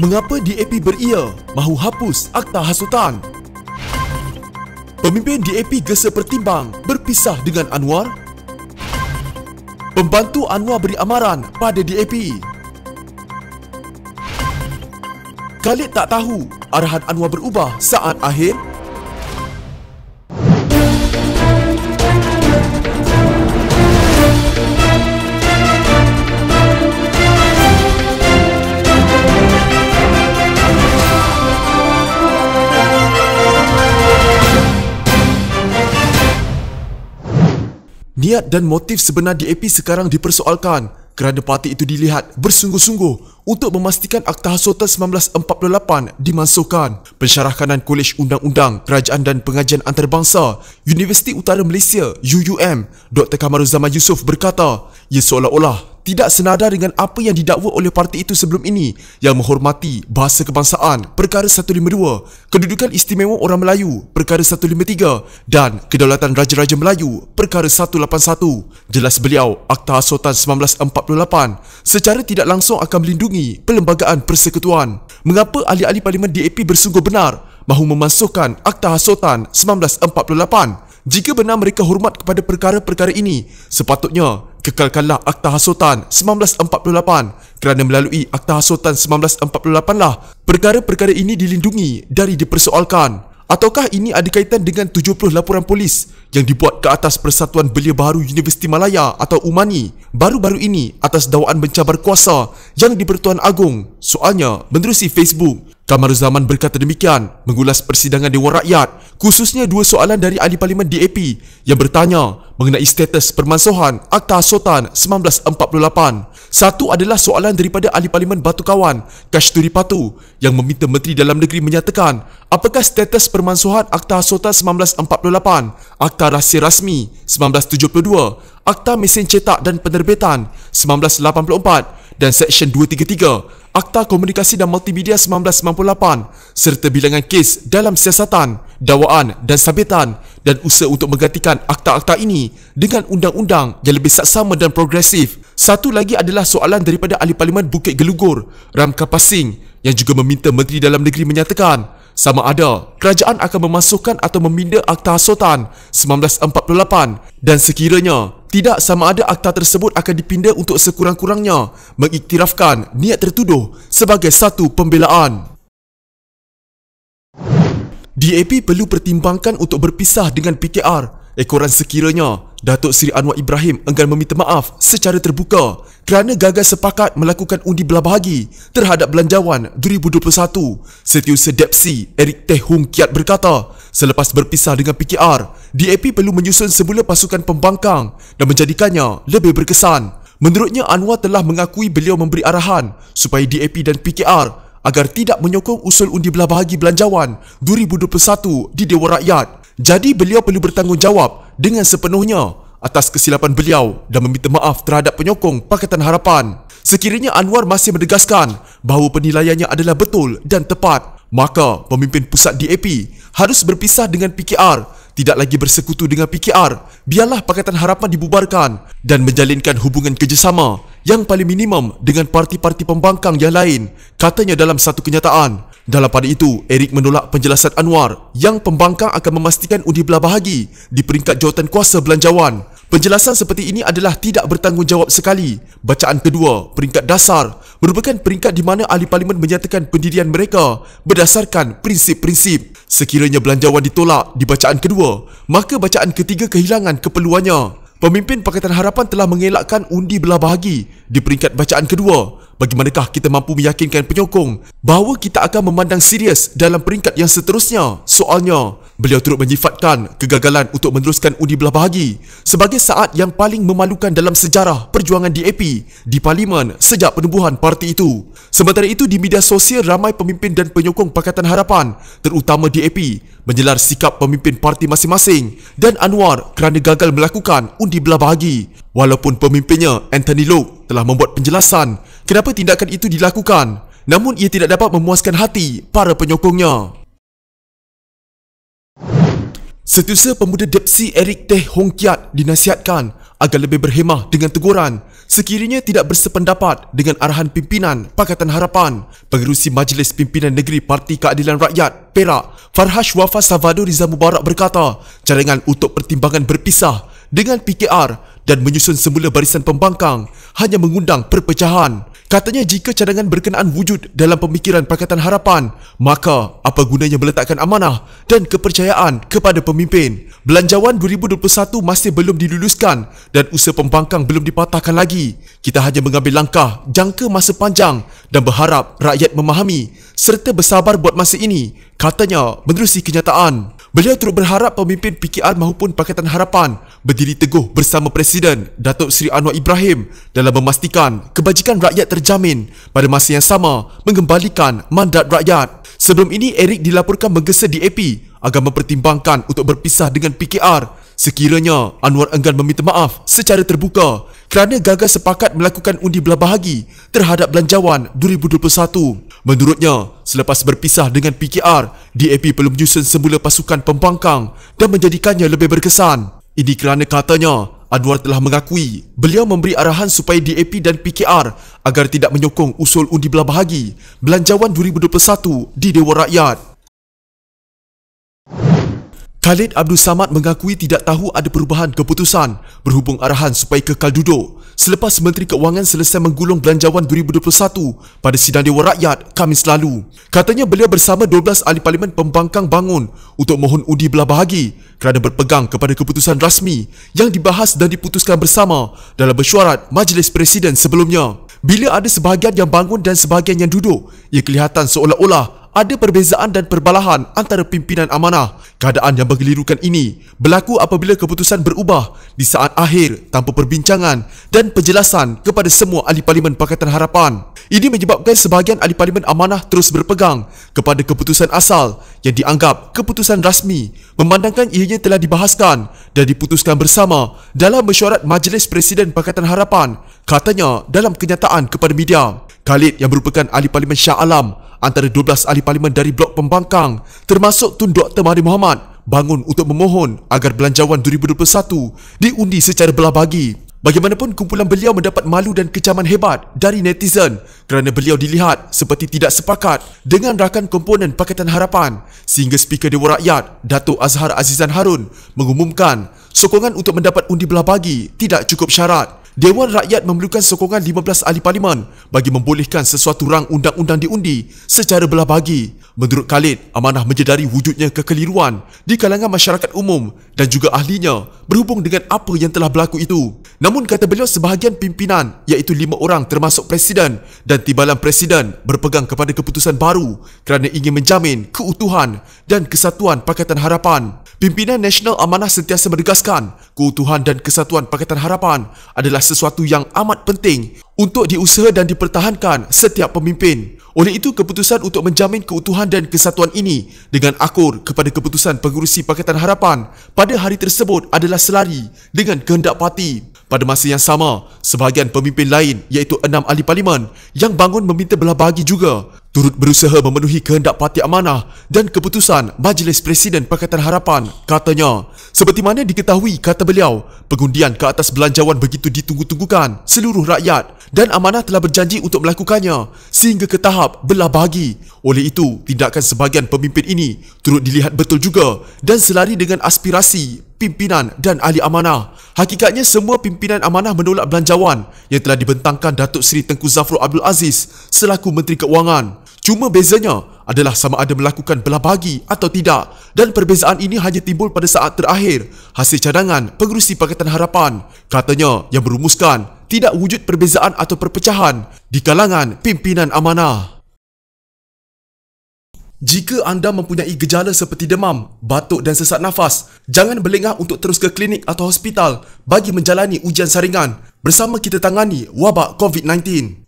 Mengapa DAP beria mahu hapus akta hasutan? Pemimpin DAP gesa pertimbang berpisah dengan Anwar. Pembantu Anwar beri amaran pada DAP. Khalid tak tahu arahan Anwar berubah saat akhir. Niat dan motif sebenar DAP sekarang dipersoalkan kerana parti itu dilihat bersungguh-sungguh untuk memastikan Akta Hasutan 1948 dimansuhkan. Pensyarahkanan Kolej Undang-Undang Kerajaan dan Pengajian Antarabangsa Universiti Utara Malaysia UUM, Dr. Kamaruzaman Yusof berkata, ia seolah-olah tidak senada dengan apa yang didakwa oleh parti itu sebelum ini yang menghormati bahasa kebangsaan Perkara 152, Kedudukan Istimewa Orang Melayu Perkara 153 dan Kedaulatan Raja-Raja Melayu Perkara 181. Jelas beliau, Akta Hasutan 1948 secara tidak langsung akan melindungi Perlembagaan Persekutuan. Mengapa ahli-ahli Parlimen DAP bersungguh benar mahu memasukkan Akta Hasutan 1948? Jika benar mereka hormat kepada perkara-perkara ini, sepatutnya kekalkanlah Akta Hasutan 1948 kerana melalui Akta Hasutan 1948 lah perkara-perkara ini dilindungi dari dipersoalkan. Ataukah ini ada kaitan dengan 70 laporan polis yang dibuat ke atas Persatuan Belia Baharu Universiti Malaya atau UMANI baru-baru ini atas dakwaan mencabar kuasa yang di-Pertuan Agong? Soalnya, menerusi Facebook, Kamaruzaman berkata demikian mengulas persidangan Dewan Rakyat, khususnya dua soalan dari ahli Parlimen DAP yang bertanya mengenai status permansuhan Akta Hasutan 1948. Satu adalah soalan daripada ahli Parlimen Batu Kawan, Kashturi Patu, yang meminta Menteri Dalam Negeri menyatakan apakah status permansuhan Akta Hasutan 1948, Akta Rahsia Rasmi 1972, Akta Mesin Cetak dan Penerbitan 1984 dan Seksyen 233 Akta Komunikasi dan Multimedia 1998 serta bilangan kes dalam siasatan, dakwaan dan sabitan dan usaha untuk menggantikan akta-akta ini dengan undang-undang yang lebih saksama dan progresif. Satu lagi adalah soalan daripada ahli Parlimen Bukit Gelugur, Ram Kapasing, yang juga meminta Menteri Dalam Negeri menyatakan sama ada kerajaan akan memasukkan atau meminda Akta Hasutan 1948 dan sekiranya tidak, sama ada akta tersebut akan dipinda untuk sekurang-kurangnya mengiktirafkan niat tertuduh sebagai satu pembelaan. DAP perlu pertimbangkan untuk berpisah dengan PKR ekoran sekiranya Datuk Seri Anwar Ibrahim enggan meminta maaf secara terbuka kerana gagal sepakat melakukan undi belah bahagi terhadap Belanjawan 2021. Setiausaha DAPC Eric Teh Hung Kiat berkata, selepas berpisah dengan PKR, DAP perlu menyusun semula pasukan pembangkang dan menjadikannya lebih berkesan. Menurutnya, Anwar telah mengakui beliau memberi arahan supaya DAP dan PKR agar tidak menyokong usul undi belah bahagi Belanjawan 2021 di Dewan Rakyat. Jadi beliau perlu bertanggungjawab dengan sepenuhnya atas kesilapan beliau dan meminta maaf terhadap penyokong Pakatan Harapan. Sekiranya Anwar masih menegaskan bahawa penilaiannya adalah betul dan tepat, maka pemimpin pusat DAP harus berpisah dengan PKR, tidak lagi bersekutu dengan PKR. Biarlah Pakatan Harapan dibubarkan dan menjalinkan hubungan kerjasama yang paling minimum dengan parti-parti pembangkang yang lain, katanya dalam satu kenyataan. Dalam pada itu, Eric menolak penjelasan Anwar yang pembangkang akan memastikan undi belah bahagi di peringkat jawatan kuasa Belanjawan. Penjelasan seperti ini adalah tidak bertanggungjawab sekali. Bacaan kedua, peringkat dasar, merupakan peringkat di mana ahli Parlimen menyatakan pendirian mereka berdasarkan prinsip-prinsip. Sekiranya Belanjawan ditolak di bacaan kedua, maka bacaan ketiga kehilangan keperluannya. Pemimpin Pakatan Harapan telah mengelakkan undi belah bahagi di peringkat bacaan kedua. Bagaimanakah kita mampu meyakinkan penyokong bahawa kita akan memandang serius dalam peringkat yang seterusnya? Soalnya, beliau turut menyifatkan kegagalan untuk meneruskan undi belah bahagi sebagai saat yang paling memalukan dalam sejarah perjuangan DAP di Parlimen sejak penubuhan parti itu. Sementara itu, di media sosial ramai pemimpin dan penyokong Pakatan Harapan, terutama DAP, menjelar sikap pemimpin parti masing-masing dan Anwar kerana gagal melakukan undi belah bahagi. Walaupun pemimpinnya, Anthony Loke, telah membuat penjelasan kenapa tindakan itu dilakukan, namun ia tidak dapat memuaskan hati para penyokongnya. Setiausaha Pemuda DAPC Eric Teh Hong Kiat dinasihatkan agar lebih berhemah dengan teguran sekiranya tidak bersependapat dengan arahan pimpinan Pakatan Harapan. Pengerusi Majlis Pimpinan Negeri Parti Keadilan Rakyat Perak, Farhash Wafa Salvador Rizal Mubarak berkata, cadangan untuk pertimbangan berpisah dengan PKR dan menyusun semula barisan pembangkang hanya mengundang perpecahan. Katanya jika cadangan berkenaan wujud dalam pemikiran Pakatan Harapan, maka apa gunanya meletakkan amanah dan kepercayaan kepada pemimpin. Belanjawan 2021 masih belum diluluskan dan usaha pembangkang belum dipatahkan lagi. Kita hanya mengambil langkah jangka masa panjang dan berharap rakyat memahami serta bersabar buat masa ini, katanya menerusi kenyataan. Beliau turut berharap pemimpin PKR maupun Pakatan Harapan berdiri teguh bersama Presiden Datuk Seri Anwar Ibrahim dalam memastikan kebajikan rakyat terjamin, pada masa yang sama mengembalikan mandat rakyat. Sebelum ini, Eric dilaporkan menggesa DAP agar mempertimbangkan untuk berpisah dengan PKR sekiranya Anwar enggan meminta maaf secara terbuka kerana gagal sepakat melakukan undi belah bahagi terhadap Belanjawan 2021. Menurutnya, selepas berpisah dengan PKR, DAP perlu menyusun semula pasukan pembangkang dan menjadikannya lebih berkesan. Ini kerana katanya Anwar telah mengakui beliau memberi arahan supaya DAP dan PKR agar tidak menyokong usul undi belah bahagi Belanjawan 2021 di Dewan Rakyat. Khalid Abdul Samad mengakui tidak tahu ada perubahan keputusan berhubung arahan supaya kekal duduk selepas Menteri Keuangan selesai menggulung Belanjawan 2021 pada sidang Dewan Rakyat Khamis lalu. Katanya beliau bersama 12 ahli parlimen pembangkang bangun untuk mohon undi belah bahagi kerana berpegang kepada keputusan rasmi yang dibahas dan diputuskan bersama dalam mesyuarat Majlis Presiden sebelumnya. Bila ada sebahagian yang bangun dan sebahagian yang duduk, ia kelihatan seolah-olah ada perbezaan dan perbalahan antara pimpinan amanah. Keadaan yang bergelirukan ini berlaku apabila keputusan berubah di saat akhir tanpa perbincangan dan penjelasan kepada semua ahli parlimen Pakatan Harapan. Ini menyebabkan sebahagian ahli parlimen amanah terus berpegang kepada keputusan asal yang dianggap keputusan rasmi, memandangkan ianya telah dibahaskan dan diputuskan bersama dalam mesyuarat Majlis Presiden Pakatan Harapan, katanya dalam kenyataan kepada media. Khalid yang merupakan ahli parlimen Shah Alam antara 12 ahli parlimen dari blok pembangkang termasuk Tun Dr. Mahathir Mohamad bangun untuk memohon agar Belanjawan 2021 diundi secara belah bagi. Bagaimanapun, kumpulan beliau mendapat malu dan kecaman hebat dari netizen kerana beliau dilihat seperti tidak sepakat dengan rakan komponen Pakatan Harapan sehingga Speaker Dewan Rakyat Datuk Azhar Azizan Harun mengumumkan sokongan untuk mendapat undi belah bagi tidak cukup syarat. Dewan Rakyat memerlukan sokongan 15 ahli parlimen bagi membolehkan sesuatu rang undang-undang diundi secara belah bagi. Menurut Khalid, amanah menyedari wujudnya kekeliruan di kalangan masyarakat umum dan juga ahlinya berhubung dengan apa yang telah berlaku itu. Namun, kata beliau, sebahagian pimpinan iaitu 5 orang termasuk Presiden dan Timbalan Presiden berpegang kepada keputusan baru kerana ingin menjamin keutuhan dan kesatuan Pakatan Harapan. Pimpinan Nasional Amanah sentiasa menegaskan keutuhan dan kesatuan Pakatan Harapan adalah sesuatu yang amat penting untuk diusaha dan dipertahankan setiap pemimpin. Oleh itu, keputusan untuk menjamin keutuhan dan kesatuan ini dengan akur kepada keputusan pengerusi Pakatan Harapan pada hari tersebut adalah selari dengan kehendak parti. Pada masa yang sama, sebahagian pemimpin lain iaitu 6 ahli parlimen yang bangun meminta belah bagi juga turut berusaha memenuhi kehendak Parti Amanah dan keputusan Majlis Presiden Pakatan Harapan, katanya. Seperti mana diketahui, kata beliau, pengundian ke atas Belanjawan begitu ditunggu-tunggukan seluruh rakyat dan Amanah telah berjanji untuk melakukannya sehingga ke tahap belah bagi. Oleh itu, tindakan sebahagian pemimpin ini turut dilihat betul juga dan selari dengan aspirasi pimpinan dan ahli amanah. Hakikatnya, semua pimpinan amanah menolak Belanjawan yang telah dibentangkan Datuk Seri Tengku Zafrul Abdul Aziz selaku Menteri Keuangan. Cuma bezanya adalah sama ada melakukan belah bagi atau tidak, dan perbezaan ini hanya timbul pada saat terakhir hasil cadangan pengerusi Pakatan Harapan. Katanya yang merumuskan tidak wujud perbezaan atau perpecahan di kalangan pimpinan amanah. Jika anda mempunyai gejala seperti demam, batuk dan sesak nafas, jangan berlengah untuk terus ke klinik atau hospital bagi menjalani ujian saringan. Bersama kita tangani wabak COVID-19.